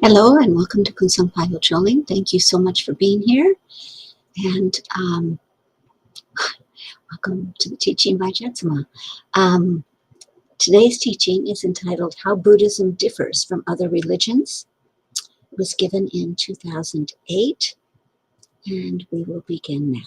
Hello and welcome to Kunsong Payo Trolling. Thank you so much for being here. And welcome to the teaching by Jetsunma. Today's teaching is entitled How Buddhism Differs from Other Religions. It was given in 2008, and we will begin now.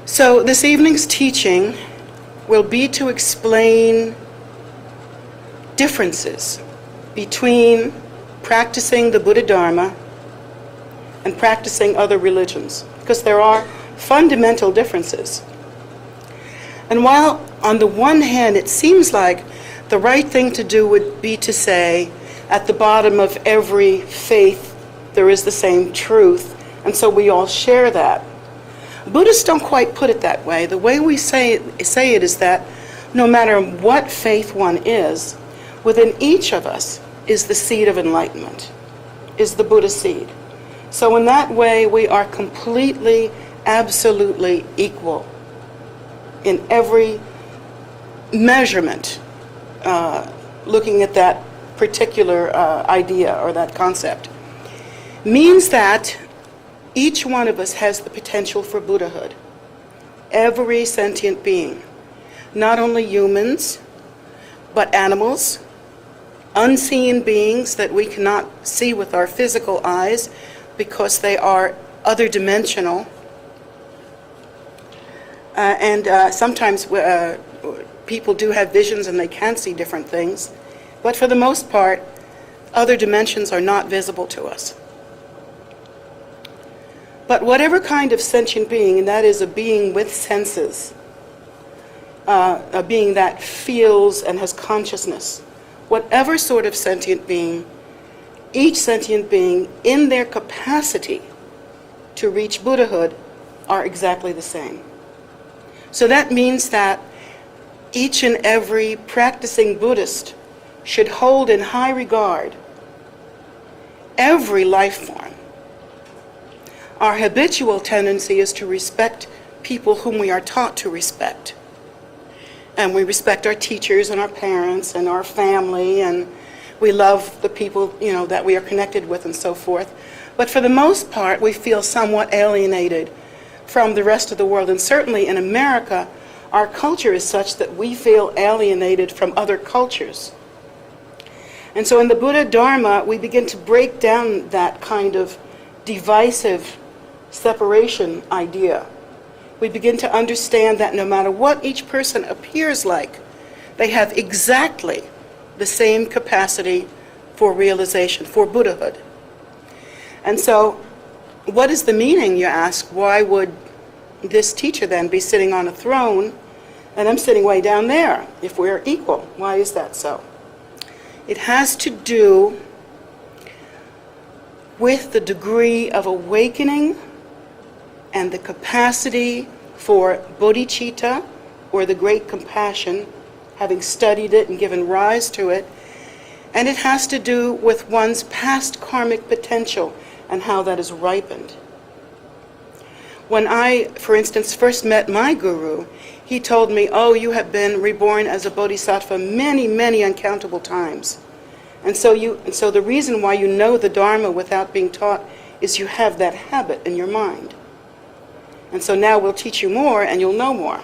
So this evening's teaching will be to explain differences between practicing the Buddha Dharma and practicing other religions, because there are fundamental differences. And while on the one hand it seems like the right thing to do would be to say at the bottom of every faith there is the same truth, and so we all share that. Buddhists don't quite put it that way. The way we say it is that no matter what faith one is, within each of us is the seed of enlightenment, is the Buddha seed. So in that way, we are completely, absolutely equal in every measurement, looking at that particular idea or that concept. Means that each one of us has the potential for Buddhahood. Every sentient being, not only humans, but animals, unseen beings that we cannot see with our physical eyes because they are other dimensional. Sometimes people do have visions and they can see different things, but for the most part, other dimensions are not visible to us. But whatever kind of sentient being, and that is a being with senses, a being that feels and has consciousness, whatever sort of sentient being, each sentient being in their capacity to reach Buddhahood are exactly the same. So that means that each and every practicing Buddhist should hold in high regard every life form. Our habitual tendency is to respect people whom we are taught to respect. And we respect our teachers and our parents and our family, and we love the people, that we are connected with and so forth. But for the most part, we feel somewhat alienated from the rest of the world. And certainly in America, our culture is such that we feel alienated from other cultures. And so in the Buddha Dharma, we begin to break down that kind of divisive separation idea. We begin to understand that no matter what each person appears like, they have exactly the same capacity for realization, for Buddhahood. And so, what is the meaning, you ask? Why would this teacher then be sitting on a throne and I'm sitting way down there if we're equal? Why is that so? It has to do with the degree of awakening and the capacity for bodhicitta, or the great compassion, having studied it and given rise to it. And it has to do with one's past karmic potential and how that is ripened. When I, for instance, first met my guru, he told me, oh, you have been reborn as a bodhisattva many, many uncountable times. And so the reason why you know the Dharma without being taught is you have that habit in your mind. And so now we'll teach you more and you'll know more.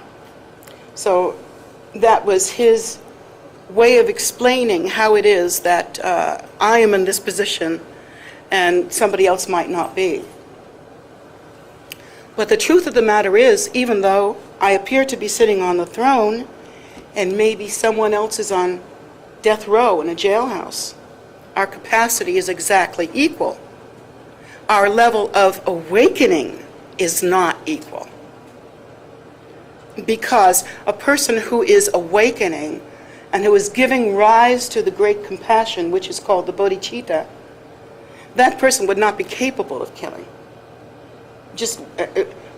So that was his way of explaining how it is that I am in this position and somebody else might not be. But the truth of the matter is, even though I appear to be sitting on the throne and maybe someone else is on death row in a jailhouse, our capacity is exactly equal. Our level of awakening is not equal. Because a person who is awakening and who is giving rise to the great compassion, which is called the bodhicitta, that person would not be capable of killing. Just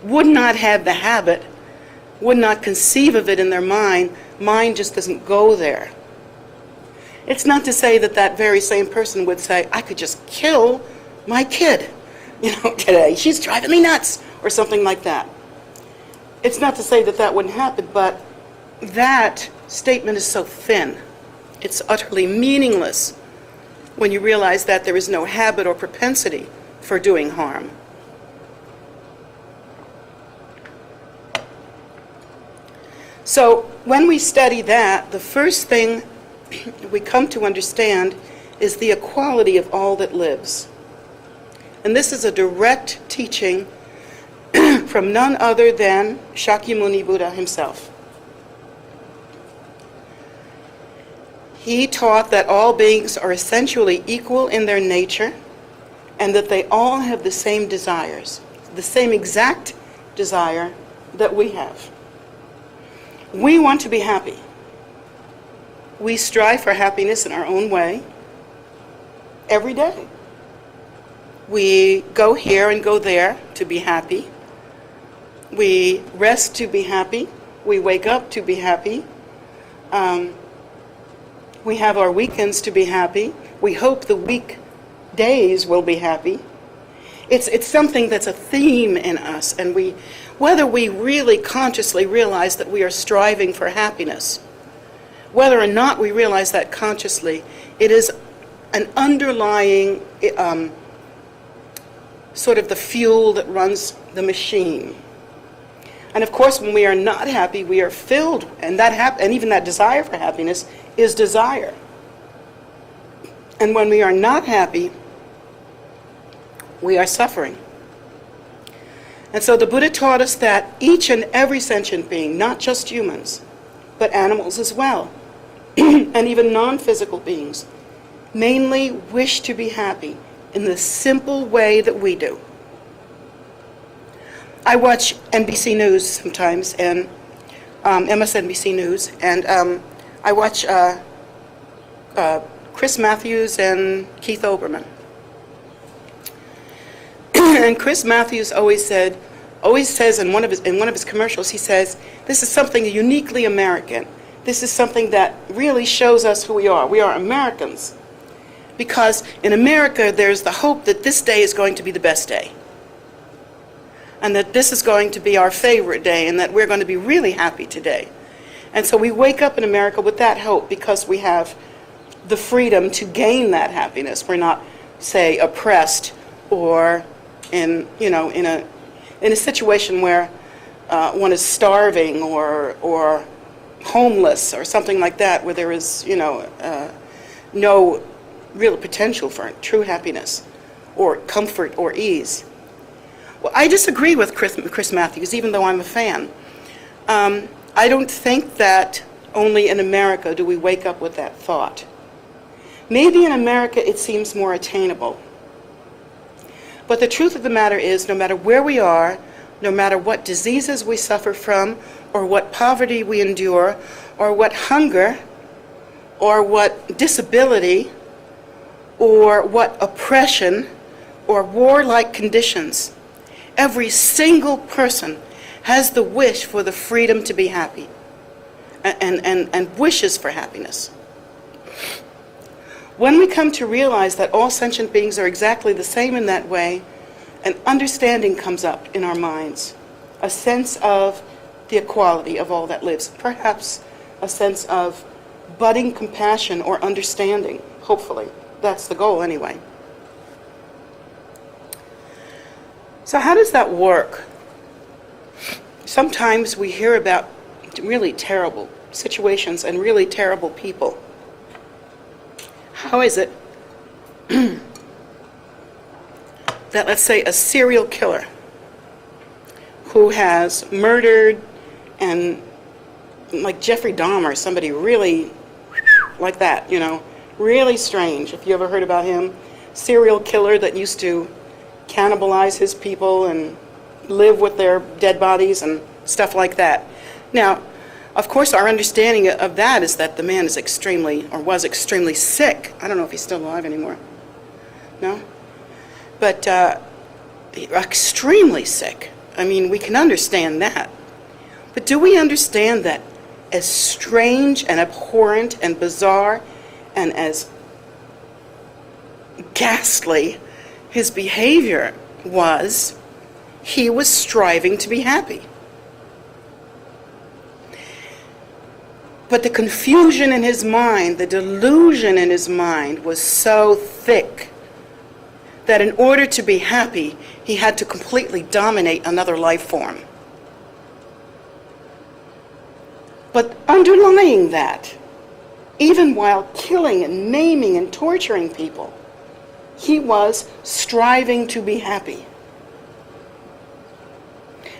would not have the habit, would not conceive of it in their mind. Mind just doesn't go there. It's not to say that that very same person would say, I could just kill my kid, today. She's driving me nuts, or something like that. It's not to say that that wouldn't happen, but that statement is so thin. It's utterly meaningless when you realize that there is no habit or propensity for doing harm. So when we study that, the first thing we come to understand is the equality of all that lives. And this is a direct teaching from none other than Shakyamuni Buddha himself. He taught that all beings are essentially equal in their nature and that they all have the same desires, the same exact desire that we have. We want to be happy. We strive for happiness in our own way every day. We go here and go there to be happy. We rest to be happy. We wake up to be happy. We have our weekends to be happy. We hope the weekdays will be happy. It's something that's a theme in us, and whether we really consciously realize that we are striving for happiness, whether or not we realize that consciously, it is an underlying sort of the fuel that runs the machine. And of course, when we are not happy, we are filled, and even that desire for happiness is desire. And when we are not happy, we are suffering. And so the Buddha taught us that each and every sentient being, not just humans, but animals as well, and even non-physical beings, mainly wish to be happy in the simple way that we do. I watch NBC News sometimes, and MSNBC News, and I watch Chris Matthews and Keith Olbermann. And Chris Matthews always says in one of his commercials, he says, this is something uniquely American. This is something that really shows us who we are. We are Americans. Because in America, there's the hope that this day is going to be the best day. And that this is going to be our favorite day, and that we're going to be really happy today. And so we wake up in America with that hope because we have the freedom to gain that happiness. We're not, say, oppressed or in a situation where one is starving or homeless or something like that, where there is no real potential for true happiness or comfort or ease. Well, I disagree with Chris Matthews, even though I'm a fan. I don't think that only in America do we wake up with that thought. Maybe in America it seems more attainable. But the truth of the matter is, no matter where we are, no matter what diseases we suffer from, or what poverty we endure, or what hunger, or what disability, or what oppression, or warlike conditions, every single person has the wish for the freedom to be happy and wishes for happiness. When we come to realize that all sentient beings are exactly the same in that way, an understanding comes up in our minds, a sense of the equality of all that lives, perhaps a sense of budding compassion or understanding, hopefully. That's the goal anyway. So how does that work? Sometimes we hear about really terrible situations and really terrible people. How is it that, let's say, a serial killer who has murdered, and like Jeffrey Dahmer, somebody really like that, really strange, if you ever heard about him, serial killer that used to cannibalize his people and live with their dead bodies and stuff like that. Now, of course, our understanding of that is that the man is extremely, or was extremely sick. I don't know if he's still alive anymore. No? But extremely sick. I mean, we can understand that. But do we understand that as strange and abhorrent and bizarre and as ghastly his behavior was, he was striving to be happy? But the confusion in his mind, the delusion in his mind was so thick that in order to be happy, he had to completely dominate another life form. But underlying that, even while killing and maiming and torturing people, he was striving to be happy.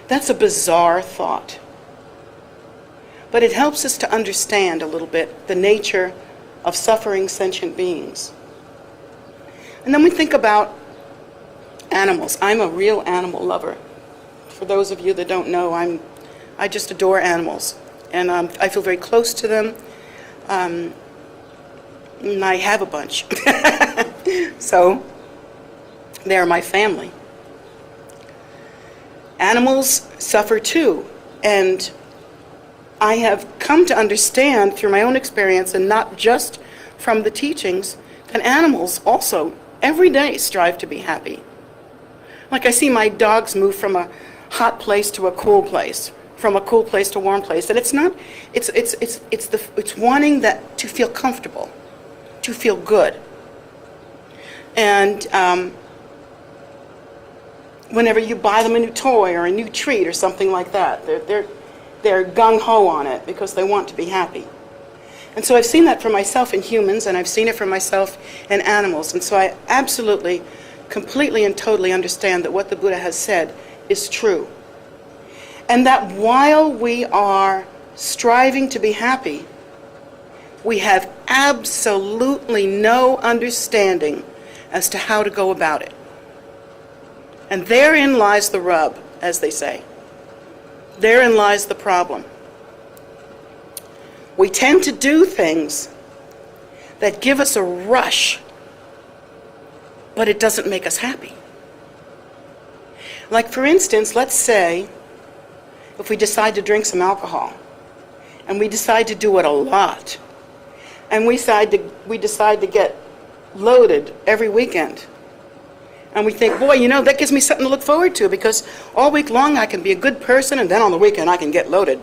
That's a bizarre thought. But it helps us to understand a little bit the nature of suffering sentient beings. And then we think about animals. I'm a real animal lover. For those of you that don't know, I just adore animals. And I feel very close to them. And I have a bunch. So they're my family. Animals suffer too. And I have come to understand through my own experience, and not just from the teachings, that animals also every day strive to be happy. Like I see my dogs move from a hot place to a cool place, from a cool place to a warm place, and it's wanting that to feel comfortable, to feel good. And whenever you buy them a new toy or a new treat or something like that, they're gung-ho on it because they want to be happy. And so I've seen that for myself in humans, and I've seen it for myself in animals. And so I absolutely, completely and totally understand that what the Buddha has said is true. And that while we are striving to be happy, we have absolutely no understanding as to how to go about it. And therein lies the rub, as they say. Therein lies the problem. We tend to do things that give us a rush, but it doesn't make us happy. Like, for instance, let's say if we decide to drink some alcohol, and we decide to do it a lot, and we decide to get loaded every weekend. And we think, boy, that gives me something to look forward to, because all week long I can be a good person, and then on the weekend I can get loaded.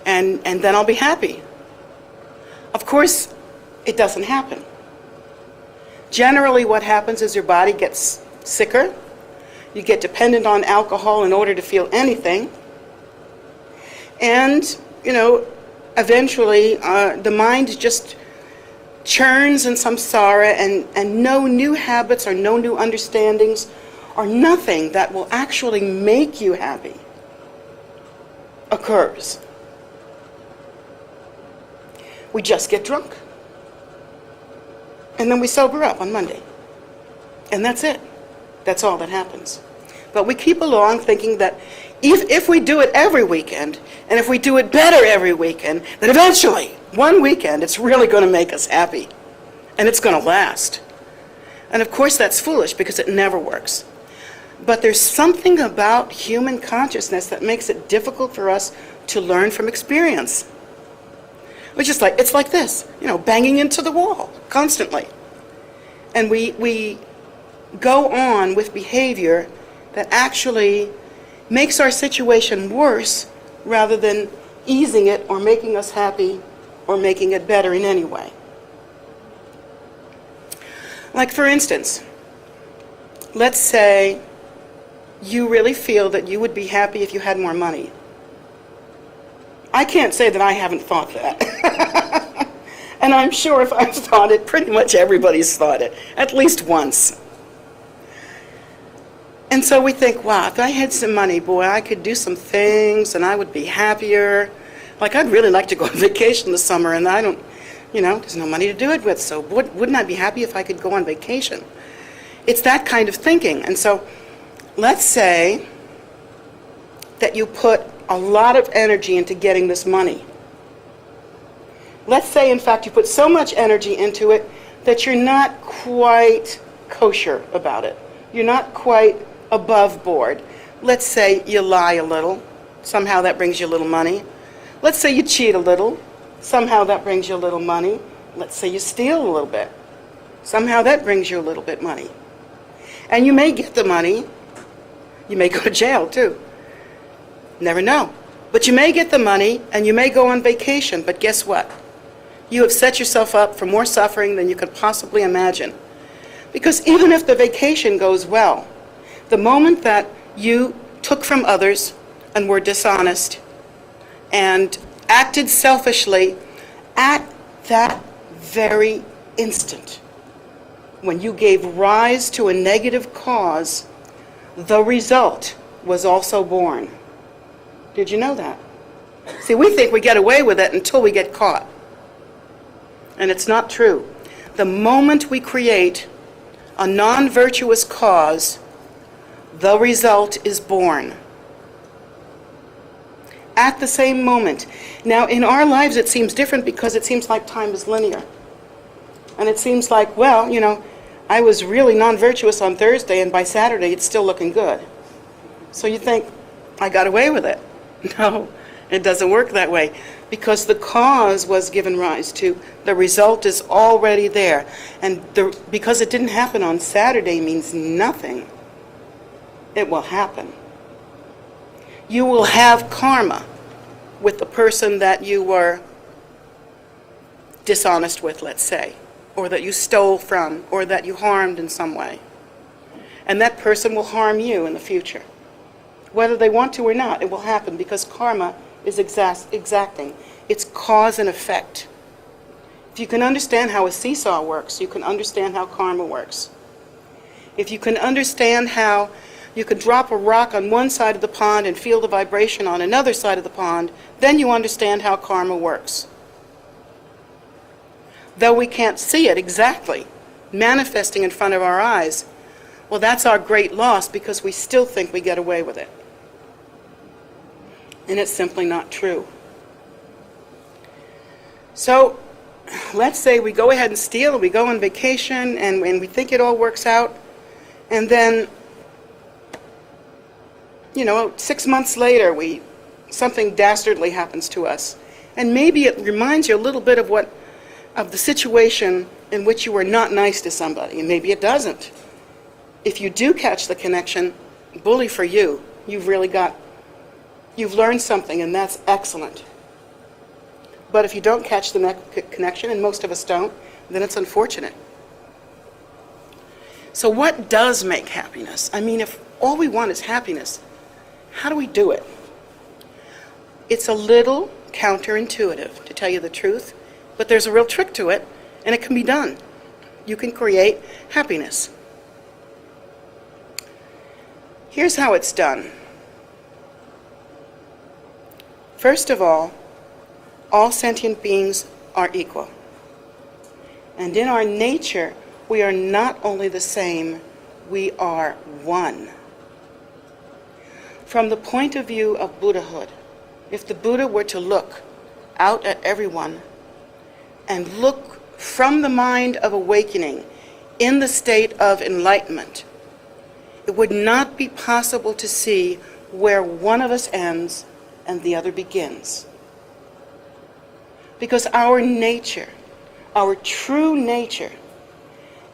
And then I'll be happy. Of course, it doesn't happen. Generally what happens is your body gets sicker. You get dependent on alcohol in order to feel anything. And, eventually the mind just churns in samsara, and no new habits or no new understandings or nothing that will actually make you happy occurs. We just get drunk. And then we sober up on Monday. And that's it. That's all that happens. But we keep along thinking that if we do it every weekend, and if we do it better every weekend, then eventually, one weekend, it's really going to make us happy. And it's going to last. And of course that's foolish, because it never works. But there's something about human consciousness that makes it difficult for us to learn from experience. It's like this, banging into the wall constantly. And we go on with behavior that actually makes our situation worse rather than easing it or making us happy or making it better in any way. Like, for instance, let's say you really feel that you would be happy if you had more money. I can't say that I haven't thought that. And I'm sure if I've thought it, pretty much everybody's thought it, at least once. And so we think, wow, if I had some money, boy, I could do some things and I would be happier. Like, I'd really like to go on vacation this summer, and I don't, there's no money to do it with, so wouldn't I be happy if I could go on vacation? It's that kind of thinking. And so let's say that you put a lot of energy into getting this money. Let's say, in fact, you put so much energy into it that you're not quite kosher about it. You're not quite above board. Let's say you lie a little. Somehow that brings you a little money. Let's say you cheat a little. Somehow that brings you a little money. Let's say you steal a little bit. Somehow that brings you a little bit money. And you may get the money. You may go to jail too. Never know. But you may get the money and you may go on vacation. But guess what? You have set yourself up for more suffering than you could possibly imagine. Because even if the vacation goes well, the moment that you took from others and were dishonest and acted selfishly, at that very instant, when you gave rise to a negative cause, the result was also born. Did you know that? See, we think we get away with it until we get caught. And it's not true. The moment we create a non-virtuous cause, the result is born. At the same moment. Now, in our lives, it seems different because it seems like time is linear. And it seems like, well, I was really non-virtuous on Thursday, and by Saturday, it's still looking good. So you think, I got away with it. No, it doesn't work that way. Because the cause was given rise to, the result is already there. And because it didn't happen on Saturday means nothing. It will happen. You will have karma with the person that you were dishonest with, let's say, or that you stole from, or that you harmed in some way. And that person will harm you in the future. Whether they want to or not, it will happen because karma is exacting. It's cause and effect. If you can understand how a seesaw works, you can understand how karma works. If you can understand how you can drop a rock on one side of the pond and feel the vibration on another side of the pond, then you understand how karma works. Though we can't see it exactly, manifesting in front of our eyes, well, that's our great loss because we still think we get away with it. And it's simply not true. So, let's say we go ahead and steal, we go on vacation, and we think it all works out, and then 6 months later, something dastardly happens to us. And maybe it reminds you a little bit of the situation in which you were not nice to somebody, and maybe it doesn't. If you do catch the connection, bully for you. You've learned something, and that's excellent. But if you don't catch the connection, and most of us don't, then it's unfortunate. So what does make happiness? I mean, if all we want is happiness, how do we do it? It's a little counterintuitive, to tell you the truth, but there's a real trick to it, and it can be done. You can create happiness. Here's how it's done. First of all sentient beings are equal. And in our nature, we are not only the same, we are one. From the point of view of Buddhahood, if the Buddha were to look out at everyone and look from the mind of awakening in the state of enlightenment, it would not be possible to see where one of us ends and the other begins. Because our nature, our true nature,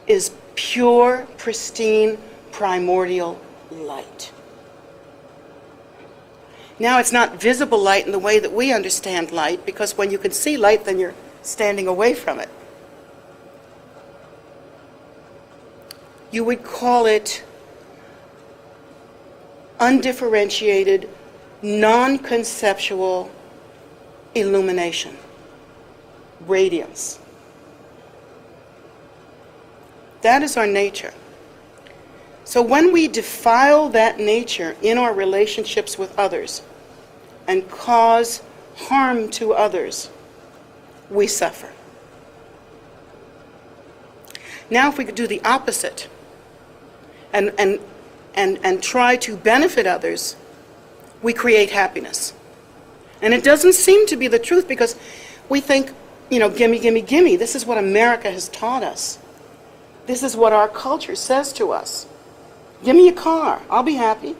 is pure, pristine, primordial light. Now, it's not visible light in the way that we understand light, because when you can see light, then you're standing away from it. You would call it undifferentiated, non-conceptual illumination, radiance. That is our nature. So when we defile that nature in our relationships with others and cause harm to others, we suffer. Now if we could do the opposite and try to benefit others, we create happiness. And it doesn't seem to be the truth because we think, gimme, gimme, gimme. This is what America has taught us. This is what our culture says to us. Give me a car, I'll be happy.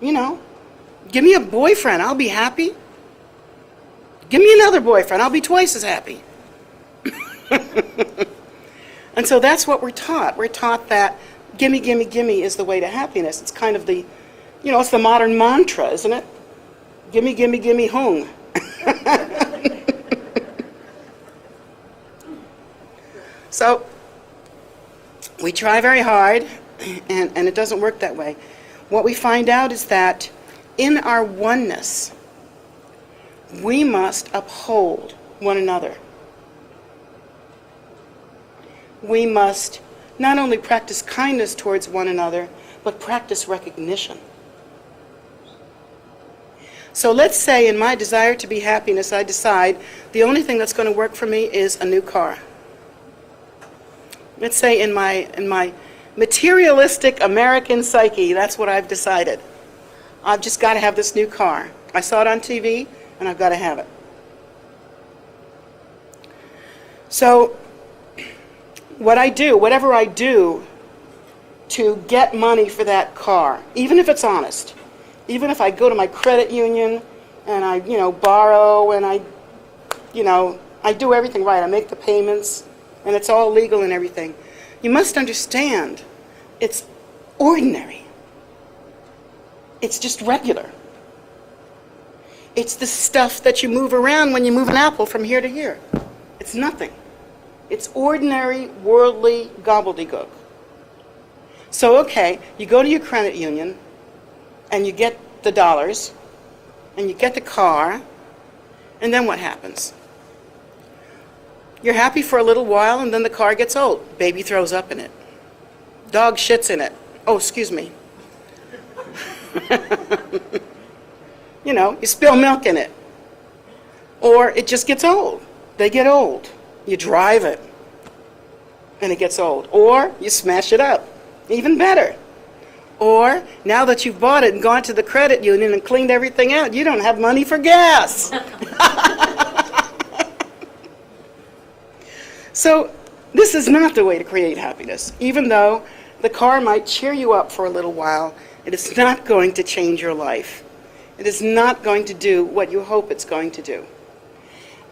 Give me a boyfriend, I'll be happy. Give me another boyfriend, I'll be twice as happy. And so that's what we're taught. We're taught that gimme, gimme, gimme is the way to happiness. It's kind of the, it's the modern mantra, isn't it? Gimme, gimme, gimme, hung. So we try very hard, and it doesn't work that way. What we find out is that in our oneness, we must uphold one another. We must not only practice kindness towards one another, but practice recognition. So let's say in my desire to be happiness, I decide the only thing that's going to work for me is a new car. Let's say in my materialistic American psyche, that's what I've decided. I've just got to have this new car. I saw it on TV, and I've got to have it. So whatever I do to get money for that car, even if it's honest, even if I go to my credit union and I, borrow and I do everything right, I make the payments, and it's all legal and everything, you must understand it's ordinary. It's just regular. It's the stuff that you move around when you move an apple from here to here. It's nothing. It's ordinary, worldly gobbledygook. So, okay, you go to your credit union, and you get the dollars, and you get the car, and then what happens? You're happy for a little while, and then the car gets old. Baby throws up in it. Dog shits in it. Oh, excuse me. You spill milk in it. Or it just gets old. They get old. You drive it, and it gets old. Or you smash it up. Even better. Or now that you've bought it and gone to the credit union and cleaned everything out, you don't have money for gas. So this is not the way to create happiness. Even though the car might cheer you up for a little while, it is not going to change your life. It is not going to do what you hope it's going to do.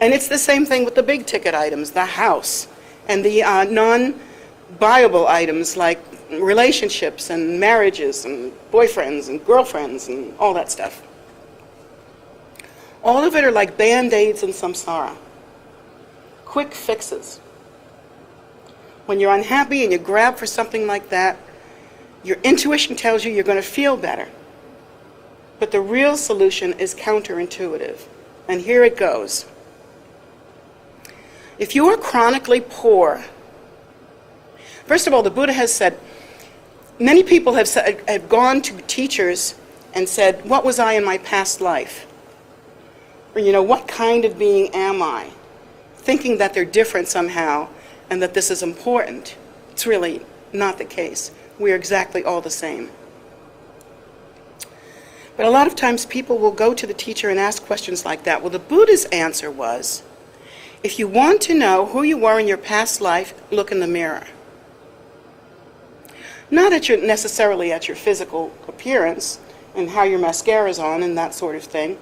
And it's the same thing with the big ticket items, the house, and the non-buyable items like relationships and marriages and boyfriends and girlfriends and all that stuff. All of it are like Band-Aids in samsara. Quick fixes. When you're unhappy and you grab for something like that, your intuition tells you you're going to feel better. But the real solution is counterintuitive. And here it goes. If you are chronically poor, first of all, the Buddha has said, many people have gone to teachers and said, what was I in my past life? Or, what kind of being am I? Thinking that they're different somehow and that this is important. It's really not the case. We are exactly all the same. But a lot of times people will go to the teacher and ask questions like that. Well, the Buddha's answer was, if you want to know who you were in your past life, look in the mirror. Not necessarily at your physical appearance and how your mascara's on and that sort of thing,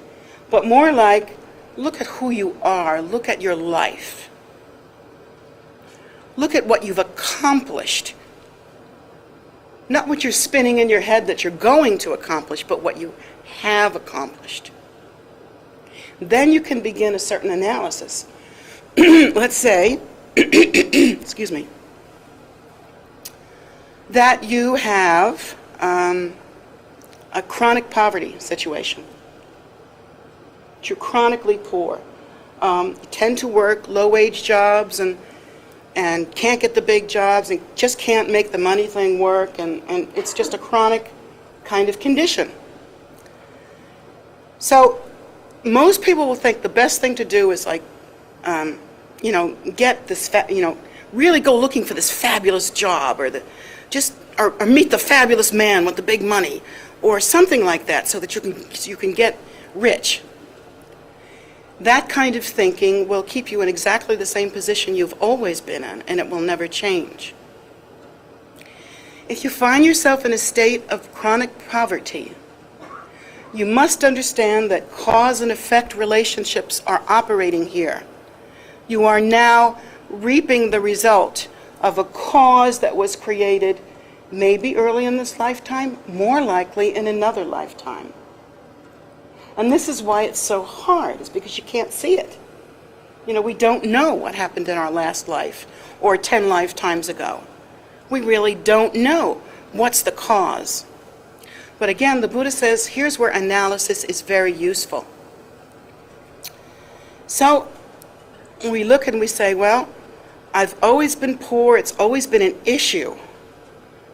but more like, look at who you are, look at your life. Look at what you've accomplished. Not what you're spinning in your head that you're going to accomplish, but what you have accomplished. Then you can begin a certain analysis. Let's say, excuse me, that you have a chronic poverty situation. You're chronically poor. You tend to work low-wage jobs and can't get the big jobs and just can't make the money thing work, and it's just a chronic kind of condition. So most people will think the best thing to do is like, get this, really go looking for this fabulous job, or or meet the fabulous man with the big money, or something like that, so that you can get rich. That kind of thinking will keep you in exactly the same position you've always been in, and it will never change. If you find yourself in a state of chronic poverty, you must understand that cause and effect relationships are operating here. You are now reaping the result of a cause that was created maybe early in this lifetime, more likely in another lifetime. And this is why it's so hard, is because you can't see it. We don't know what happened in our last life or 10 lifetimes ago. We really don't know what's the cause. But again, the Buddha says, here's where analysis is very useful. So we look and we say, well, I've always been poor, it's always been an issue.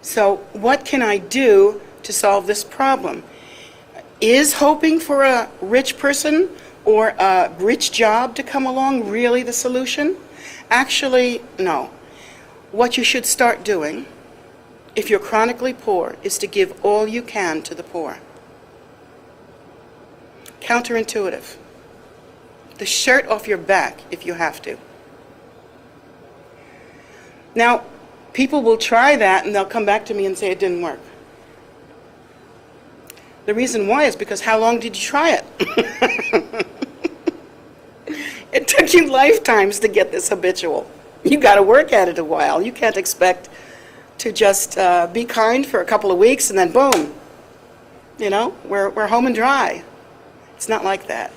So what can I do to solve this problem? Is hoping for a rich person or a rich job to come along really the solution? Actually, no. What you should start doing, if you're chronically poor, is to give all you can to the poor. Counterintuitive. The shirt off your back if you have to. Now, people will try that and they'll come back to me and say it didn't work. The reason why is because how long did you try it? It took you lifetimes to get this habitual. You got to work at it a while. You can't expect to just be kind for a couple of weeks and then boom, we're home and dry. It's not like that.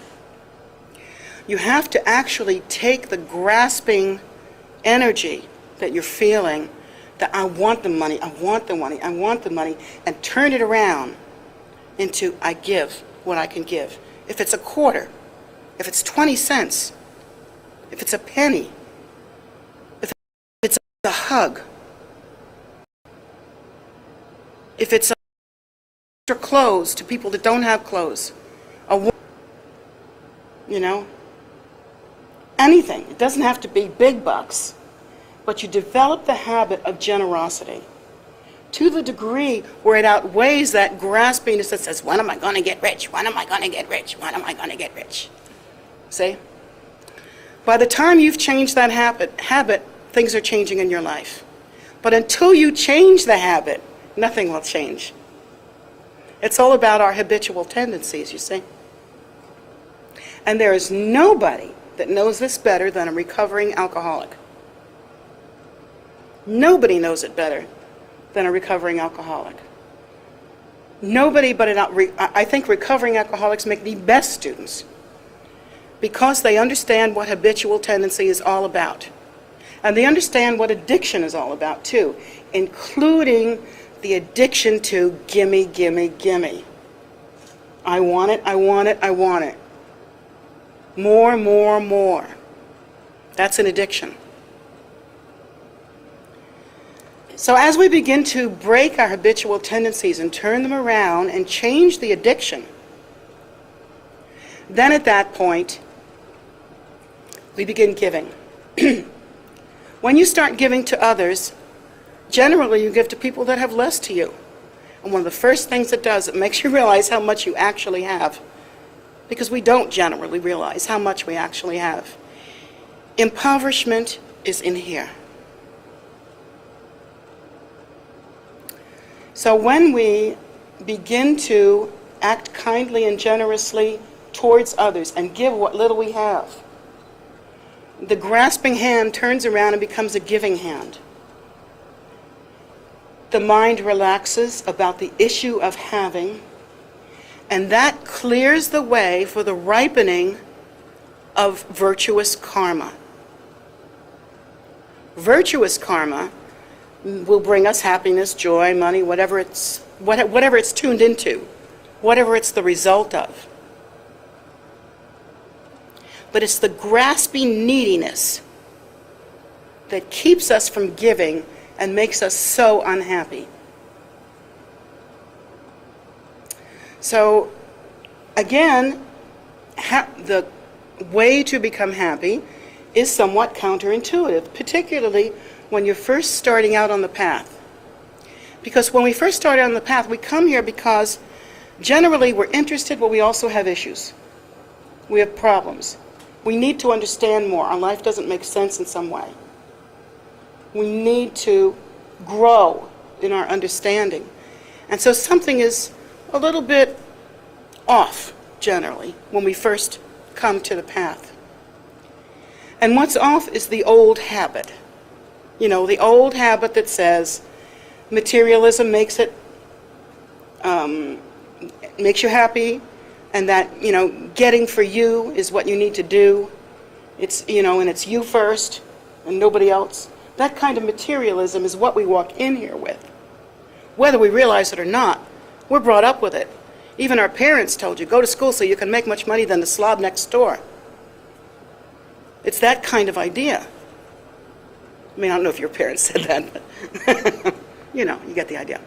You have to actually take the grasping energy that you're feeling, that I want the money, I want the money, I want the money, and turn it around into I give what I can give. If it's a quarter, if it's 20 cents, if it's a penny, if it's a hug, if it's extra clothes to people that don't have clothes, anything. It doesn't have to be big bucks, but you develop the habit of generosity to the degree where it outweighs that graspiness that says, when am I going to get rich? When am I going to get rich? When am I going to get rich? See? By the time you've changed that habit, things are changing in your life. But until you change the habit, nothing will change. It's all about our habitual tendencies, you see. And there is nobody that knows this better than a recovering alcoholic. Nobody knows it better than a recovering alcoholic. Nobody but I think recovering alcoholics make the best students because they understand what habitual tendency is all about. And they understand what addiction is all about too, including the addiction to gimme, gimme, gimme. I want it, I want it, I want it. More, more, more. That's an addiction. So as we begin to break our habitual tendencies and turn them around and change the addiction, then at that point, we begin giving. When you start giving to others, generally you give to people that have less to you. And one of the first things it does, it makes you realize how much you actually have. Because we don't generally realize how much we actually have. Impoverishment is in here. So when we begin to act kindly and generously towards others and give what little we have, the grasping hand turns around and becomes a giving hand. The mind relaxes about the issue of having, and that clears the way for the ripening of virtuous karma. Virtuous karma will bring us happiness, joy, money, whatever it's tuned into, whatever it's the result of. but it's the grasping neediness that keeps us from giving and makes us so unhappy. So, again, the way to become happy is somewhat counterintuitive, particularly when you're first starting out on the path. Because when we first start out on the path, we come here because generally we're interested, but we also have issues. We have problems. We need to understand more. Our life doesn't make sense in some way. We need to grow in our understanding. And so something is a little bit off, generally, when we first come to the path. And what's off is the old habit. You know, the old habit that says materialism makes you happy, and that, you know, getting for you is what you need to do. It's, you know, and it's you first and nobody else. That kind of materialism is what we walk in here with. Whether we realize it or not, we're brought up with it. Even our parents told you, go to school so you can make much money than the slob next door. It's that kind of idea. I mean, I don't know if your parents said that, but you know, you get the idea.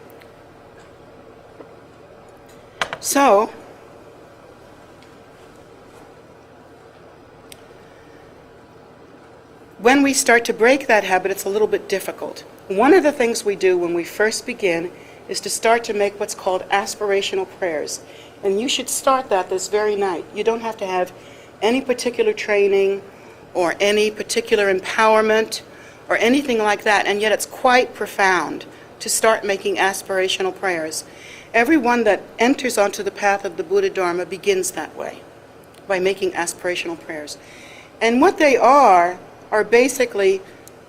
So, when we start to break that habit, it's a little bit difficult. One of the things we do when we first begin is to start to make what's called aspirational prayers. And you should start that this very night. You don't have to have any particular training or any particular empowerment or anything like that, and yet it's quite profound to start making aspirational prayers. Everyone that enters onto the path of the Buddha Dharma begins that way, by making aspirational prayers. And what they are basically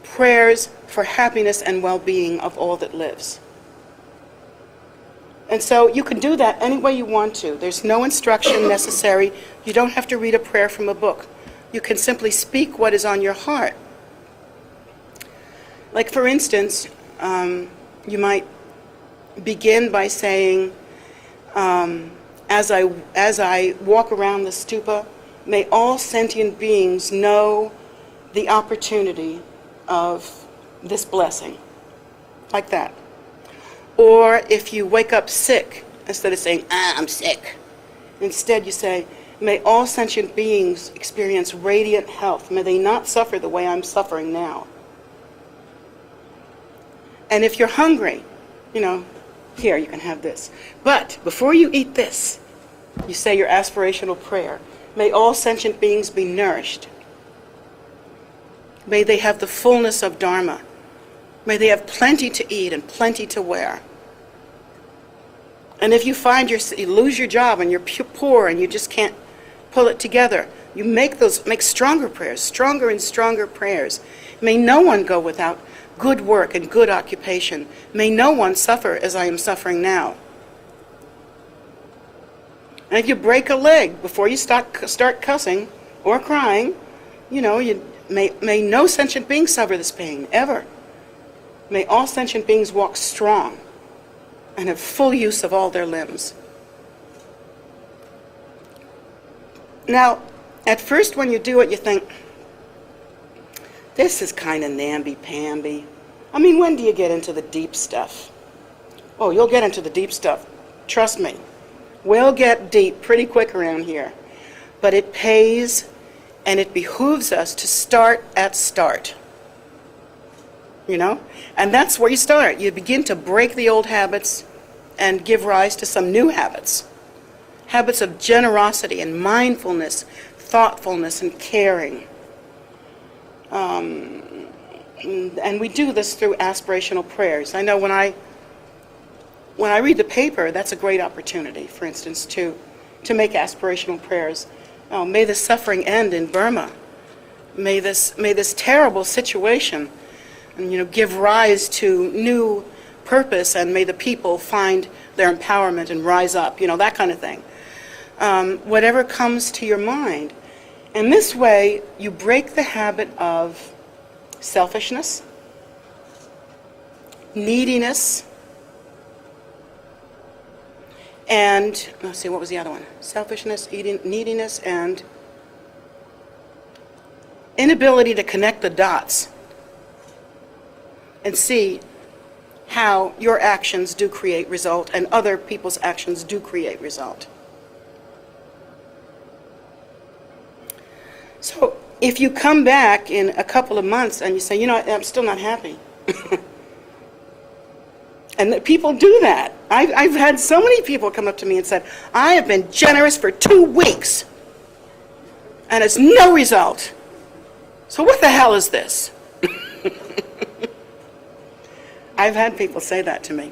prayers for happiness and well-being of all that lives. And so you can do that any way you want to. There's no instruction necessary. You don't have to read a prayer from a book. You can simply speak what is on your heart. Like, for instance, you might begin by saying, as I walk around the stupa, may all sentient beings know the opportunity of this blessing. Like that. Or if you wake up sick, instead of saying, I'm sick, instead you say, may all sentient beings experience radiant health. May they not suffer the way I'm suffering now. And if you're hungry, you know, here, you can have this. But before you eat this, you say your aspirational prayer. May all sentient beings be nourished. May they have the fullness of Dharma. May they have plenty to eat and plenty to wear. And if you find you lose your job and you're poor and you just can't pull it together, you make stronger prayers, stronger and stronger prayers. May no one go without good work and good occupation. May no one suffer as I am suffering now. And if you break a leg before you start cussing or crying, you know, may no sentient being suffer this pain, ever. May all sentient beings walk strong and have full use of all their limbs. Now, at first when you do it, you think, this is kind of namby-pamby. I mean, when do you get into the deep stuff? Oh, you'll get into the deep stuff. Trust me. We'll get deep pretty quick around here. But it pays, and it behooves us to start at start. You know? And that's where you start. You begin to break the old habits and give rise to some new habits. Habits of generosity and mindfulness, thoughtfulness and caring. And we do this through aspirational prayers. I know when I read the paper, that's a great opportunity, for instance, to make aspirational prayers. Oh, may the suffering end in Burma. May this terrible situation, you know, give rise to new purpose, and may the people find their empowerment and rise up, you know, that kind of thing. Whatever comes to your mind. And this way, you break the habit of selfishness, neediness, and, let's see, what was the other one? Selfishness, neediness, and inability to connect the dots and see how your actions do create result and other people's actions do create result. So if you come back in a couple of months and you say, you know, I'm still not happy. And people do that. I've had so many people come up to me and said, I have been generous for 2 weeks and it's no result. So what the hell is this? I've had people say that to me.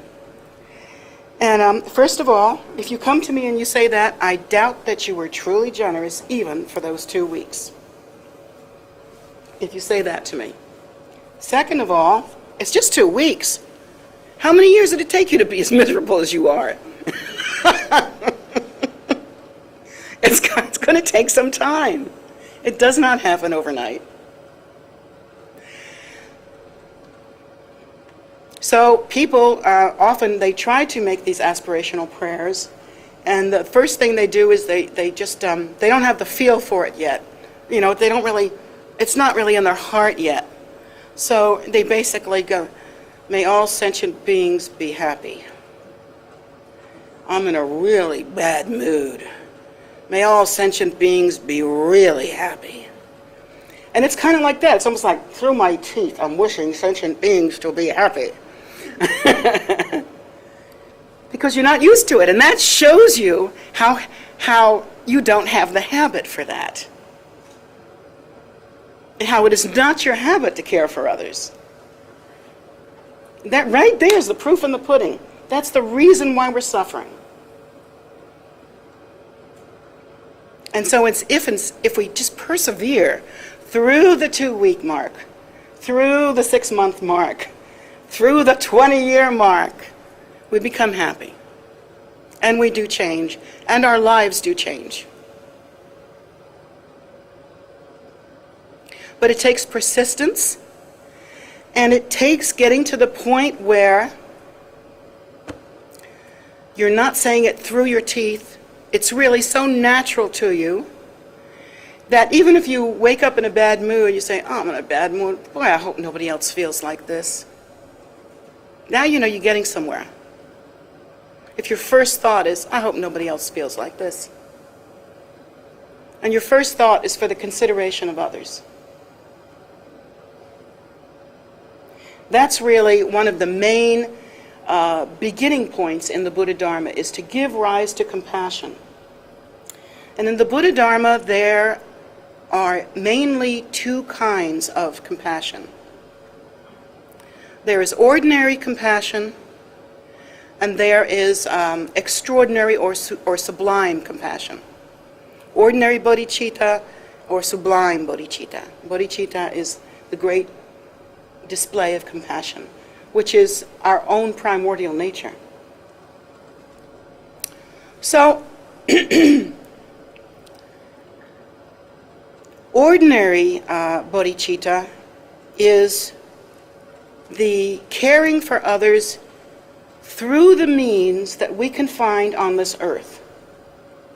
And first of all, if you come to me and you say that, I doubt that you were truly generous even for those 2 weeks. If you say that to me. Second of all, it's just 2 weeks. How many years did it take you to be as miserable as you are? It's going to take some time. It does not happen overnight. So people often, they try to make these aspirational prayers, and the first thing they do is they don't have the feel for it yet. You know, they don't really, it's not really in their heart yet. So they basically go, may all sentient beings be happy. I'm in a really bad mood. May all sentient beings be really happy. And it's kind of like that. It's almost like through my teeth, I'm wishing sentient beings to be happy. Because you're not used to it. And that shows you how you don't have the habit for that. And how it is not your habit to care for others. That right there is the proof in the pudding. That's the reason why we're suffering. And so it's if we just persevere through the 2-week mark, through the 6-month mark, through the 20-year mark, we become happy. And we do change. And our lives do change. But it takes persistence. And it takes getting to the point where you're not saying it through your teeth. It's really so natural to you that even if you wake up in a bad mood, you say, oh, I'm in a bad mood. Boy, I hope nobody else feels like this. Now you know you're getting somewhere. If your first thought is, I hope nobody else feels like this. And your first thought is for the consideration of others. That's really one of the main beginning points in the Buddha Dharma, is to give rise to compassion. And in the Buddha Dharma, there are mainly 2 kinds of compassion. There is ordinary compassion, and there is extraordinary or sublime compassion. Ordinary bodhicitta or sublime bodhicitta. Bodhicitta is the great display of compassion, which is our own primordial nature. So, ordinary bodhicitta is the caring for others through the means that we can find on this earth,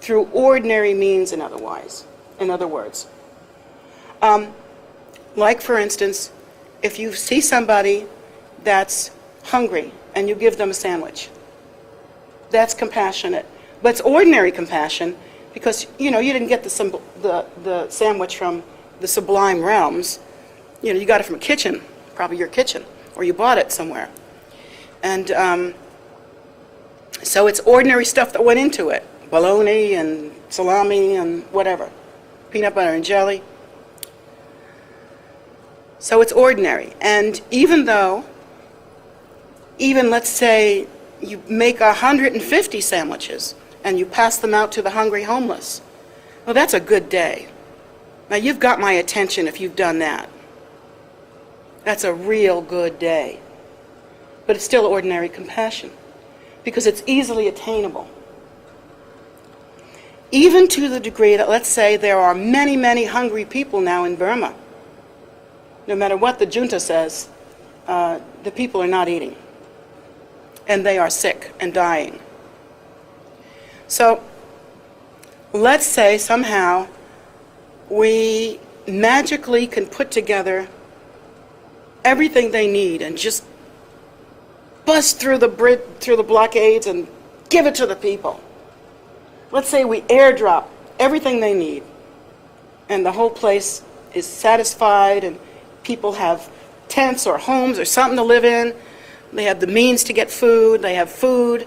through ordinary means, in other words. Like, for instance, if you see somebody that's hungry and you give them a sandwich, that's compassionate. But it's ordinary compassion because, you know, you didn't get the sandwich from the sublime realms. You know, you got it from a kitchen, probably your kitchen, or you bought it somewhere. And so it's ordinary stuff that went into it. Bologna and salami and whatever. Peanut butter and jelly. So it's ordinary. And even let's say you make 150 sandwiches and you pass them out to the hungry homeless, well, that's a good day. Now, you've got my attention if you've done that. That's a real good day. But it's still ordinary compassion because it's easily attainable. Even to the degree that, let's say, there are many, many hungry people now in Burma. No matter what the junta says, the people are not eating. And they are sick and dying. So let's say somehow we magically can put together everything they need and just bust through the blockades and give it to the people. Let's say we airdrop everything they need, and the whole place is satisfied, and people have tents or homes or something to live in. They have the means to get food, they have food,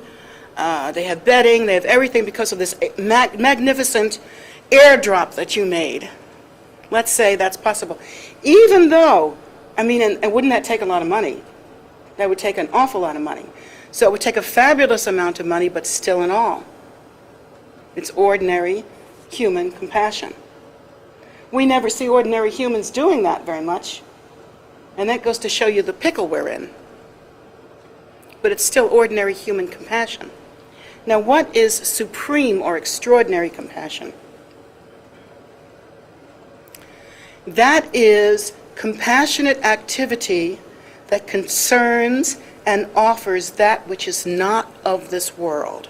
they have bedding, they have everything because of this magnificent airdrop that you made. Let's say that's possible. Even though, and wouldn't that take a lot of money? That would take an awful lot of money. So it would take a fabulous amount of money, but still in all, it's ordinary human compassion. We never see ordinary humans doing that very much, and that goes to show you the pickle we're in. But it's still ordinary human compassion. Now, what is supreme or extraordinary compassion? That is compassionate activity that concerns and offers that which is not of this world.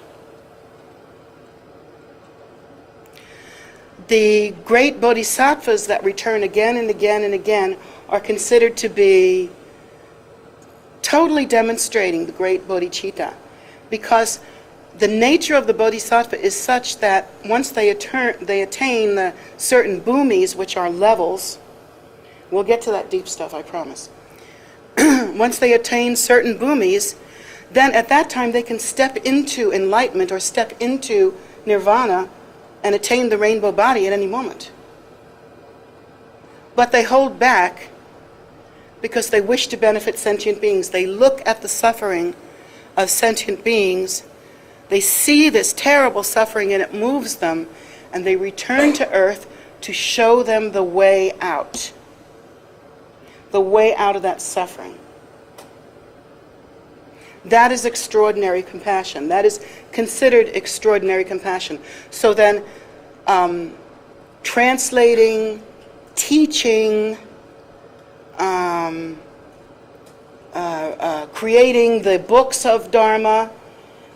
The great bodhisattvas that return again and again and again are considered to be totally demonstrating the great bodhicitta, because the nature of the bodhisattva is such that once they attain the certain bhumis, which are levels, we'll get to that deep stuff, I promise. Once they attain certain bhumis, then at that time they can step into enlightenment or step into nirvana and attain the rainbow body at any moment. But they hold back because they wish to benefit sentient beings. They look at the suffering of sentient beings, they see this terrible suffering and it moves them, and they return to earth to show them the way out of that suffering. That is extraordinary compassion. That is considered extraordinary compassion. So then, translating, teaching, creating the books of Dharma,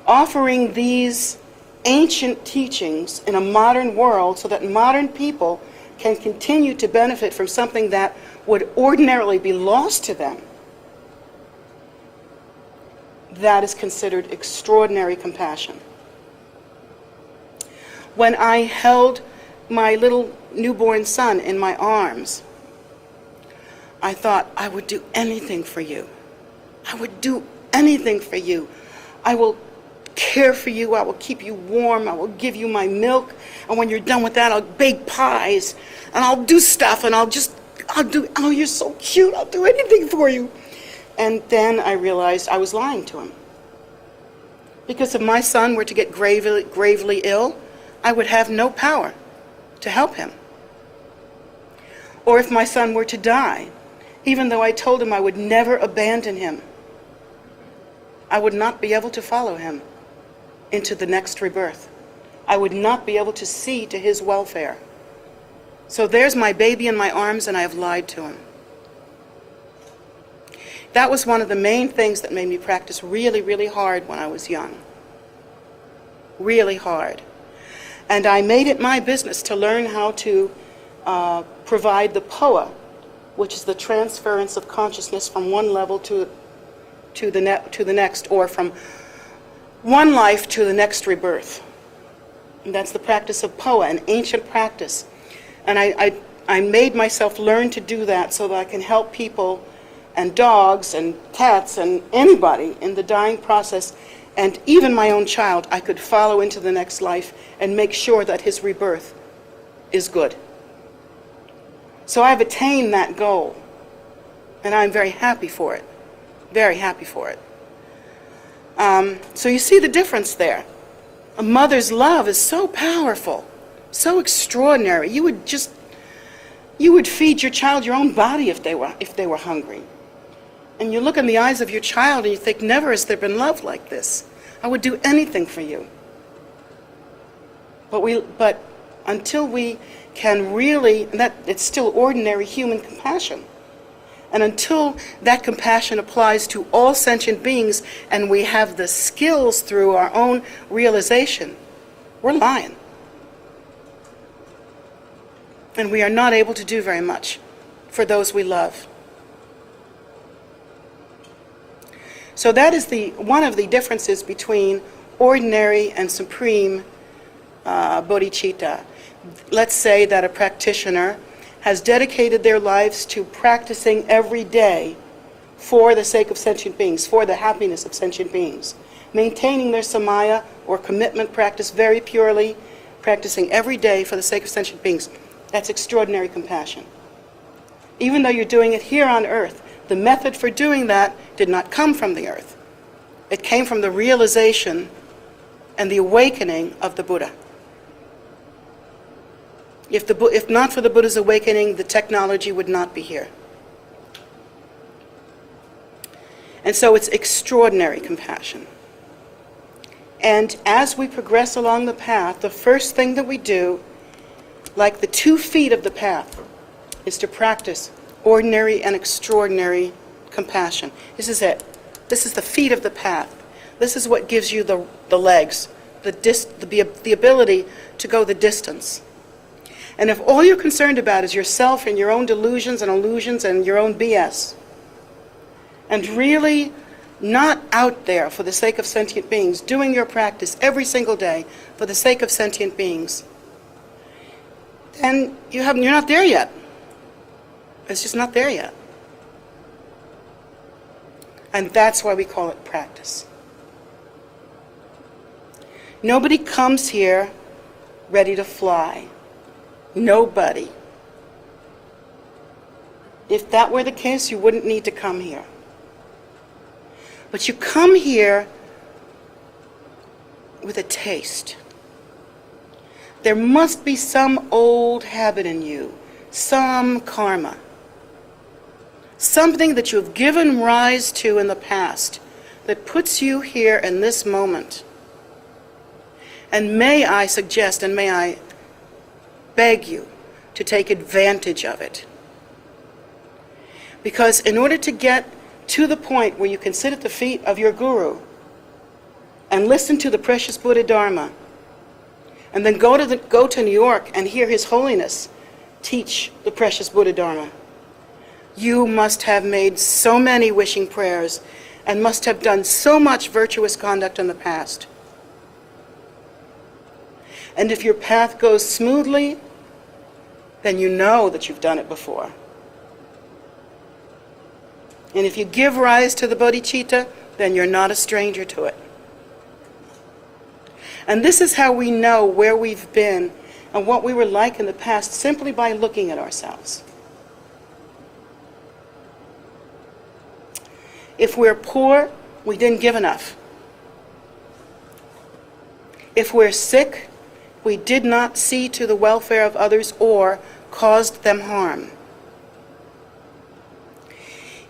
offering these ancient teachings in a modern world so that modern people can continue to benefit from something that would ordinarily be lost to them. That is considered extraordinary compassion. When I held my little newborn son in my arms, I thought, I would do anything for you. I would do anything for you. I will care for you. I will keep you warm. I will give you my milk. And when you're done with that, I'll bake pies. And I'll do stuff. And oh, you're so cute. I'll do anything for you. And then I realized I was lying to him. Because if my son were to get gravely ill, I would have no power to help him. Or if my son were to die, even though I told him I would never abandon him, I would not be able to follow him into the next rebirth. I would not be able to see to his welfare. So there's my baby in my arms, and I have lied to him. That was one of the main things that made me practice really, really hard when I was young. Really hard. And I made it my business to learn how to provide the POA, which is the transference of consciousness from one level to the next, or from one life to the next rebirth. And that's the practice of POA, an ancient practice. And I made myself learn to do that so that I can help people and dogs and cats and anybody in the dying process, and even my own child, I could follow into the next life and make sure that his rebirth is good. So I've attained that goal, and I'm very happy for it. Very happy for it. So you see the difference there. A mother's love is so powerful, so extraordinary. You would feed your child your own body if they were hungry. And you look in the eyes of your child and you think, never has there been love like this. I would do anything for you. But until we can really, it's still ordinary human compassion. And until that compassion applies to all sentient beings and we have the skills through our own realization, we're lying. And we are not able to do very much for those we love. So that is one of the differences between ordinary and supreme bodhicitta. Let's say that a practitioner has dedicated their lives to practicing every day for the sake of sentient beings, for the happiness of sentient beings, maintaining their samaya or commitment practice very purely, practicing every day for the sake of sentient beings. That's extraordinary compassion. Even though you're doing it here on earth, the method for doing that did not come from the earth. It came from the realization and the awakening of the Buddha. If not for the Buddha's awakening, the technology would not be here. And so it's extraordinary compassion. And as we progress along the path, the first thing that we do, like the 2 feet of the path, is to practice ordinary and extraordinary compassion. This is it. This is the feet of the path. This is what gives you the legs, the ability to go the distance. And if all you're concerned about is yourself and your own delusions and illusions and your own BS, and really not out there for the sake of sentient beings, doing your practice every single day for the sake of sentient beings, then you're not there yet. It's just not there yet. And that's why we call it practice. Nobody comes here ready to fly. Nobody. If that were the case, you wouldn't need to come here. But you come here with a taste. There must be some old habit in you, some karma, something that you have given rise to in the past that puts you here in this moment. And may I suggest and may I beg you to take advantage of it. Because in order to get to the point where you can sit at the feet of your guru and listen to the precious Buddha Dharma, and then go to New York and hear His Holiness teach the precious Buddha Dharma, you must have made so many wishing prayers and must have done so much virtuous conduct in the past. And if your path goes smoothly, then you know that you've done it before. And if you give rise to the bodhicitta, then you're not a stranger to it. And this is how we know where we've been and what we were like in the past, simply by looking at ourselves. If we're poor, we didn't give enough. If we're sick, we did not see to the welfare of others or caused them harm.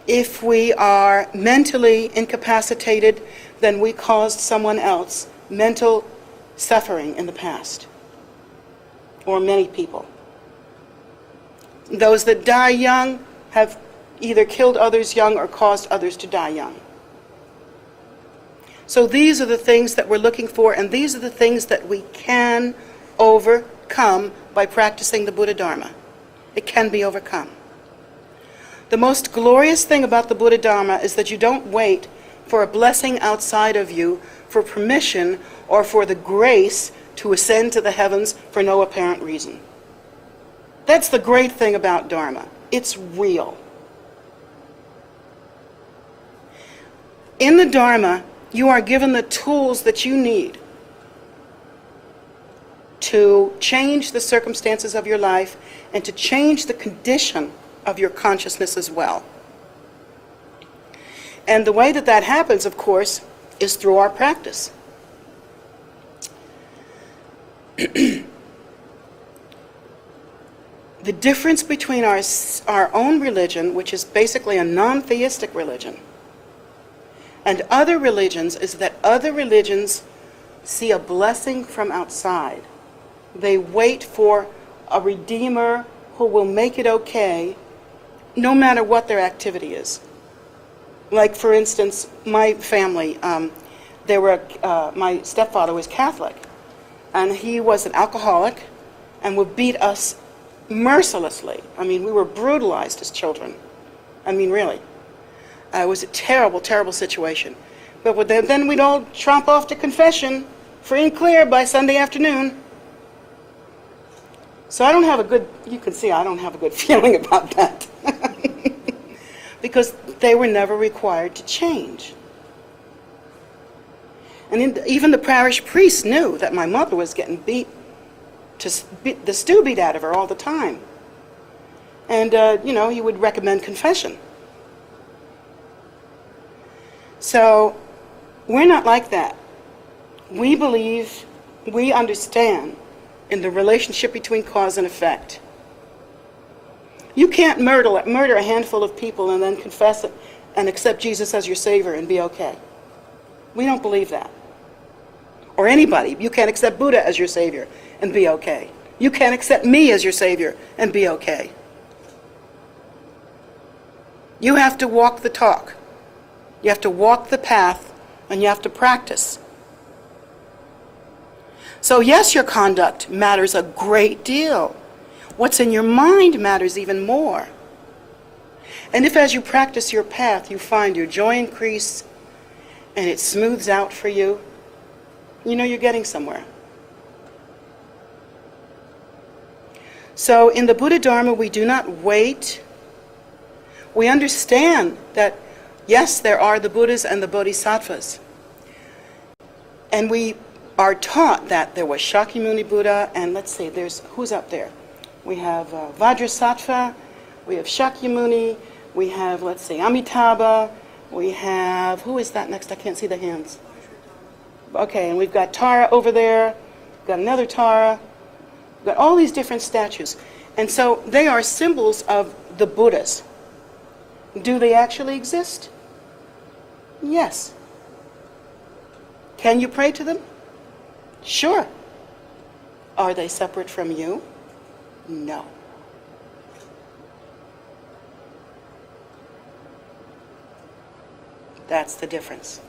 If we are mentally incapacitated, then we caused someone else mental suffering in the past, or many people. Those that die young have either killed others young or caused others to die young. So these are the things that we're looking for, and these are the things that we can overcome by practicing the Buddha Dharma. It can be overcome. The most glorious thing about the Buddha Dharma is that you don't wait for a blessing outside of you, for permission, or for the grace to ascend to the heavens for no apparent reason. That's the great thing about Dharma. It's real. In the Dharma, you are given the tools that you need to change the circumstances of your life and to change the condition of your consciousness as well. And the way that that happens, of course, is through our practice. The difference between our own religion, which is basically a non-theistic religion, and other religions is that other religions see a blessing from outside. They wait for a redeemer who will make it okay, no matter what their activity is. Like, for instance, my family, my stepfather was Catholic, and he was an alcoholic and would beat us mercilessly. I mean, we were brutalized as children. I mean, really. It was a terrible, terrible situation. But then we'd all tromp off to confession, free and clear by Sunday afternoon. So you can see I don't have a good feeling about that. Because they were never required to change. And even the parish priest knew that my mother was getting the stew beat out of her all the time. And, he would recommend confession. So, we're not like that. We believe, we understand in the relationship between cause and effect. You can't murder a handful of people and then confess it and accept Jesus as your Savior and be okay. We don't believe that. Or anybody. You can't accept Buddha as your Savior and be okay. You can't accept me as your Savior and be okay. You have to walk the talk. You have to walk the path, and you have to practice. So yes, your conduct matters a great deal. What's in your mind matters even more. And if as you practice your path, you find your joy increase, and it smooths out for you, you know you're getting somewhere. So in the Buddha Dharma, we do not wait. We understand that, yes, there are the Buddhas and the Bodhisattvas. And we are taught that there was Shakyamuni Buddha, and let's see, who's up there? We have Vajrasattva, we have Shakyamuni, we have, Amitabha, we have, who is that next? I can't see the hands. Okay, and we've got Tara over there, we've got another Tara, we've got all these different statues. And so they are symbols of the Buddhas. Do they actually exist? Yes. Can you pray to them? Sure. Are they separate from you? No. That's the difference.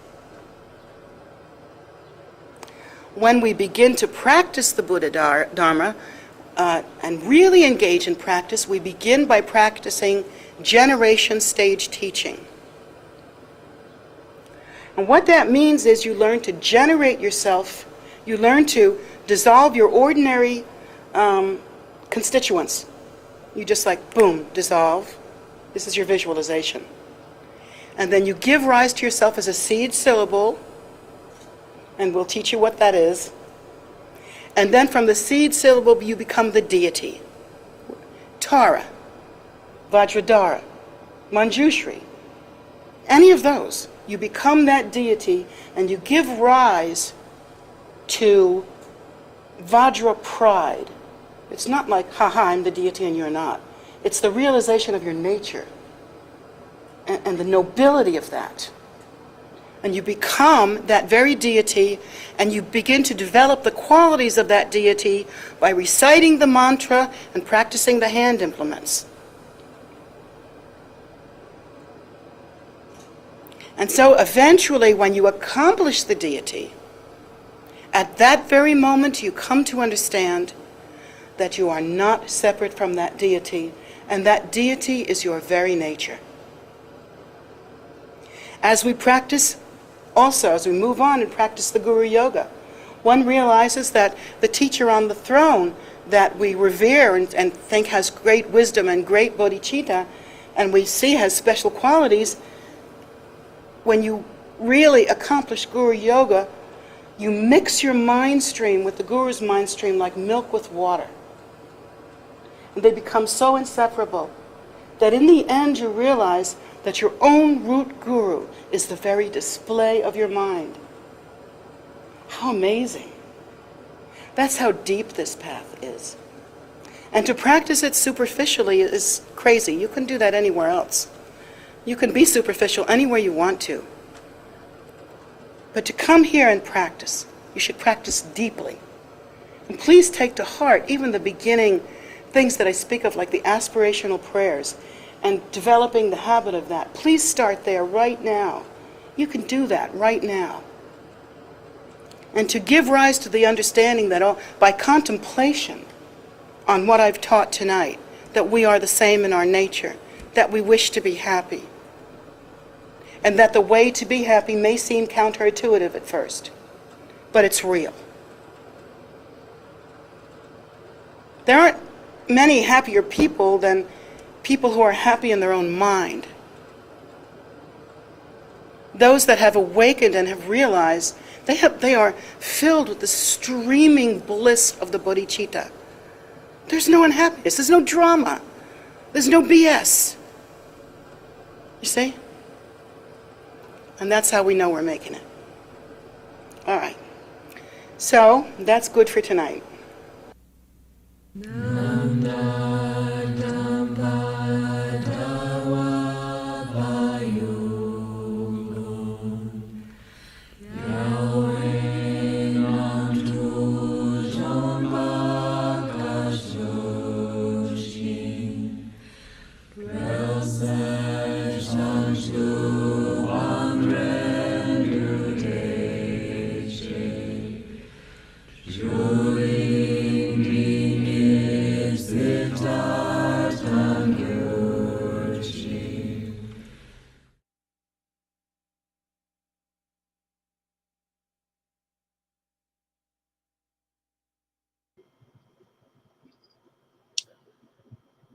When we begin to practice the Buddha Dharma and really engage in practice, we begin by practicing generation stage teaching. And what that means is you learn to generate yourself, you learn to dissolve your ordinary constituents. You just boom, dissolve. This is your visualization. And then you give rise to yourself as a seed syllable, and we'll teach you what that is. And then from the seed syllable, you become the deity. Tara, Vajradhara, Manjushri, any of those. You become that deity, and you give rise to Vajra pride. It's not like, haha, I'm the deity and you're not. It's the realization of your nature and the nobility of that. And you become that very deity, and you begin to develop the qualities of that deity by reciting the mantra and practicing the hand implements. And so eventually, when you accomplish the deity, at that very moment you come to understand that you are not separate from that deity, and that deity is your very nature. As we practice, also as we move on and practice the Guru Yoga, one realizes that the teacher on the throne that we revere and think has great wisdom and great bodhicitta, and we see has special qualities, when you really accomplish Guru Yoga, you mix your mind stream with the Guru's mind stream like milk with water. And they become so inseparable that in the end you realize that your own root Guru is the very display of your mind. How amazing. That's how deep this path is. And to practice it superficially is crazy. You can do that anywhere else. You can be superficial anywhere you want to. But to come here and practice, you should practice deeply. And please take to heart even the beginning things that I speak of, like the aspirational prayers, and developing the habit of that. Please start there right now. You can do that right now. And to give rise to the understanding that by contemplation, on what I've taught tonight, that we are the same in our nature, that we wish to be happy, and that the way to be happy may seem counterintuitive at first, but it's real. There aren't many happier people than people who are happy in their own mind. Those that have awakened and have realized they are filled with the streaming bliss of the bodhicitta. There's no unhappiness, there's no drama, there's no BS. You see? And that's how we know we're making it. All right. So, that's good for tonight.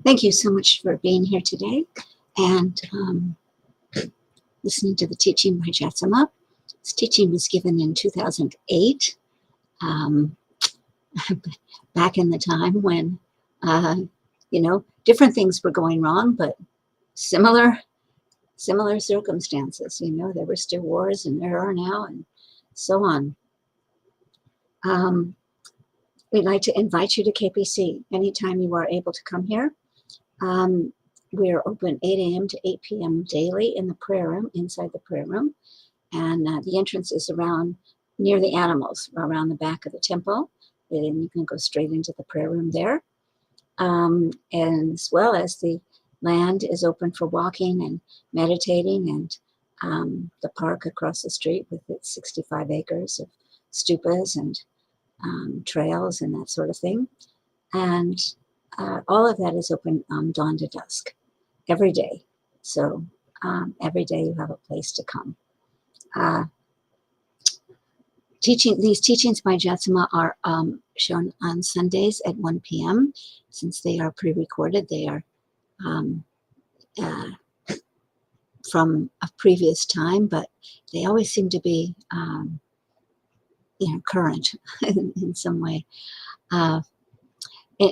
Thank you so much for being here today and listening to the teaching by Jetsunma. This teaching was given in 2008, back in the time when, different things were going wrong, but similar circumstances. There were still wars, and there are now, and so on. We'd like to invite you to KPC anytime you are able to come here. We are open 8 a.m. to 8 p.m. daily in the prayer room, inside the prayer room. And the entrance is around near the animals, around the back of the temple. And you can go straight into the prayer room there. And as well as the land is open for walking and meditating, and the park across the street with its 65 acres of stupas and trails and that sort of thing. And all of that is open dawn to dusk, every day. So every day you have a place to come. These teachings by Jetsunma are shown on Sundays at 1 p.m. Since they are pre-recorded, they are from a previous time, but they always seem to be current in some way.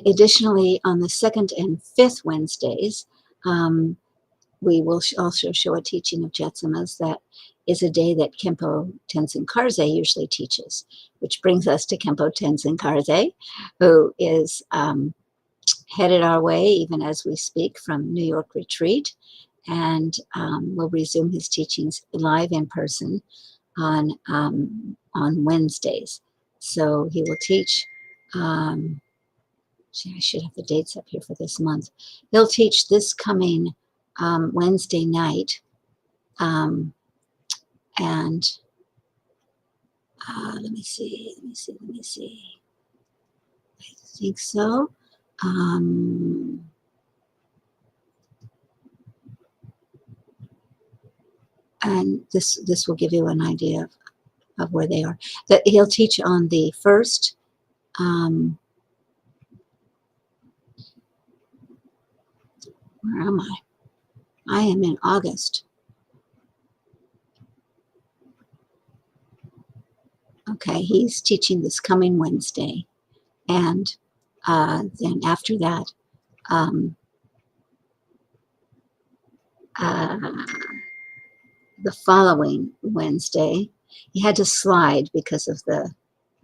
Additionally, on the 2nd and 5th Wednesdays, we will also show a teaching of Jetsunma's that is a day that Khenpo Tenzin Karzé usually teaches, which brings us to Khenpo Tenzin Karzé, who is headed our way, even as we speak, from New York retreat, and will resume his teachings live in person on Wednesdays. So he will teach, I should have the dates up here for this month. He'll teach this coming Wednesday night, and let me see. I think so. And this will give you an idea of where they are. That he'll teach on the 1st. Where am I? I am in August. Okay, he's teaching this coming Wednesday. And then after that, the following Wednesday, he had to slide because of the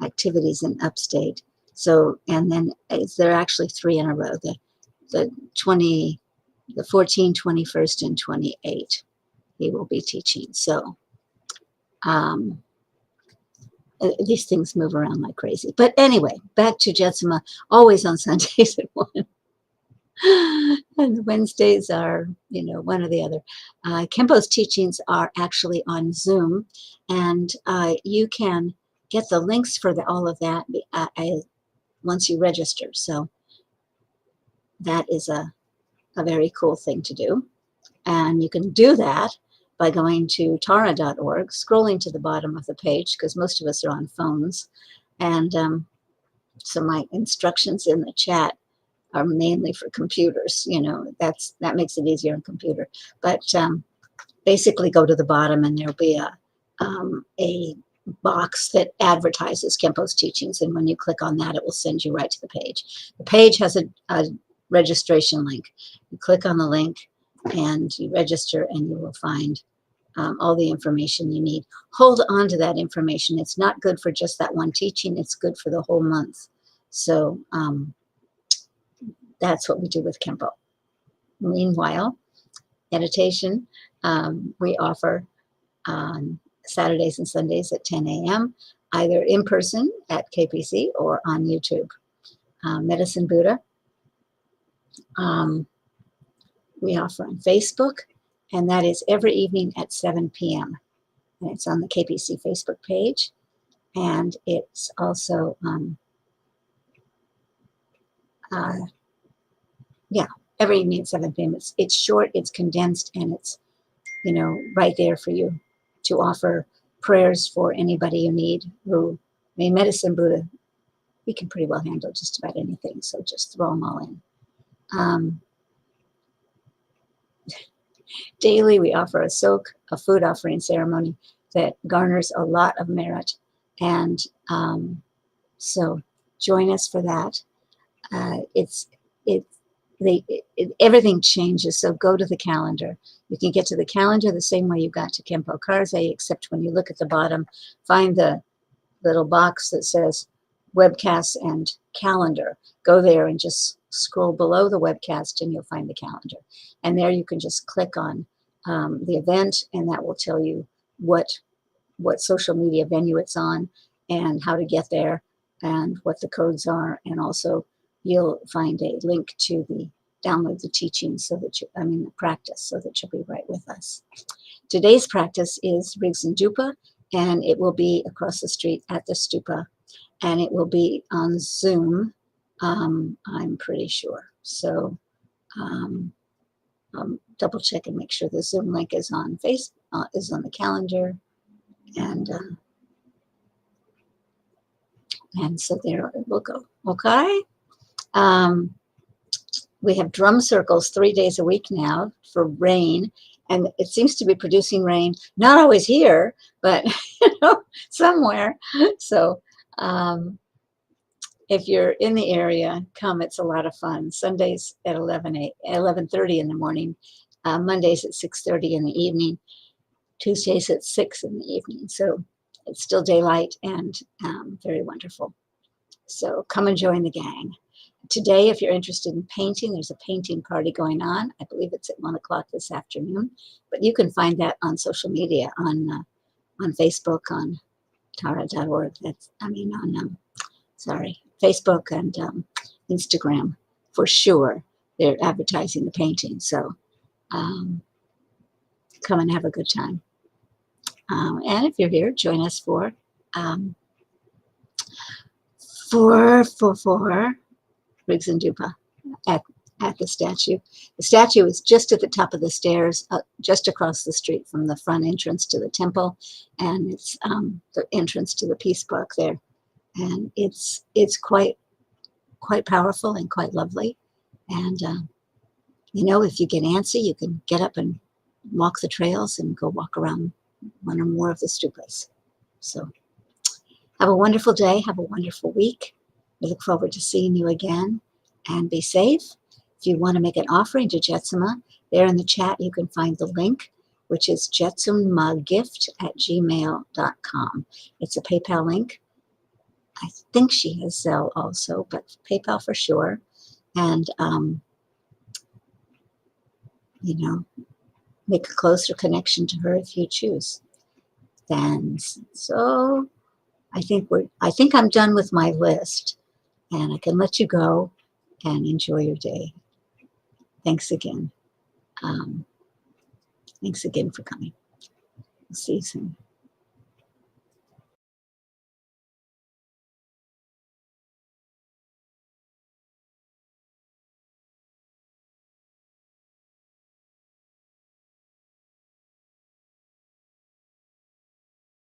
activities in upstate. So, and then there are actually 3 in a row, the 14, 21st, and 28, he will be teaching. So, these things move around like crazy. But anyway, back to Jetsunma, always on Sundays at 1. And the Wednesdays are, one or the other. Khenpo's teachings are actually on Zoom, and you can get the links for all of that once you register. So that is a very cool thing to do. And you can do that by going to tara.org, scrolling to the bottom of the page, because most of us are on phones. And so my instructions in the chat are mainly for computers. You know, that makes it easier on computer. But basically go to the bottom and there'll be a box that advertises Kempo's teachings. And when you click on that, it will send you right to the page. The page has a registration link. You click on the link and you register, and you will find all the information you need. Hold on to that information. It's not good for just that one teaching. It's good for the whole month. So that's what we do with Kempo. Meanwhile, meditation we offer on Saturdays and Sundays at 10 a.m., either in person at KPC or on YouTube. Medicine Buddha we offer on Facebook, and that is every evening at 7 p.m. And it's on the KPC Facebook page, and it's also every evening at 7 p.m. It's short, it's condensed, and it's, you know, right there for you to offer prayers for anybody you need. Who, I mean, Medicine Buddha, we can pretty well handle just about anything, so just throw them all in. Daily, we offer a soak, a food offering ceremony that garners a lot of merit, and so join us for that. Everything changes, so go to the calendar. You can get to the calendar the same way you got to Kempo Karze, except when you look at the bottom, find the little box that says webcast and calendar. Go there and just scroll below the webcast and you'll find the calendar. And there you can just click on the event, and that will tell you what social media venue it's on and how to get there and what the codes are. And also you'll find a link to download the teaching, so that the practice, so that you'll be right with us. Today's practice is Rigzen Dupa, and it will be across the street at the stupa, and it will be on Zoom, I'm pretty sure. So double check and make sure the Zoom link is on is on the calendar, and so there it will go. Okay. We have drum circles 3 days a week now for rain, and it seems to be producing rain, not always here, but somewhere. So if you're in the area, come. It's a lot of fun. Sundays at 11:30 in the morning, Mondays at 6:30 in the evening, Tuesdays at 6 in the evening. So it's still daylight and very wonderful. So come and join the gang. Today, if you're interested in painting, there's a painting party going on. I believe it's at 1 o'clock this afternoon, but you can find that on social media, on Facebook, on tara.org. Facebook and Instagram for sure. They're advertising the painting, so come and have a good time. And if you're here, join us for Rigzen Dupa at the statue. The statue is just at the top of the stairs, just across the street from the front entrance to the temple, and it's the entrance to the Peace Park there. And it's quite powerful and quite lovely. And if you get antsy, you can get up and walk the trails and go walk around one or more of the stupas. So have a wonderful day. Have a wonderful week. We look forward to seeing you again, and be safe. If you want to make an offering to Jetsunma, there in the chat you can find the link, which is jetsunmagift@gmail.com. It's a PayPal link. I think she has Zelle also, but PayPal for sure. And, make a closer connection to her if you choose. Then, so I think I'm done with my list, and I can let you go and enjoy your day. Thanks again. Thanks again for coming. See you soon.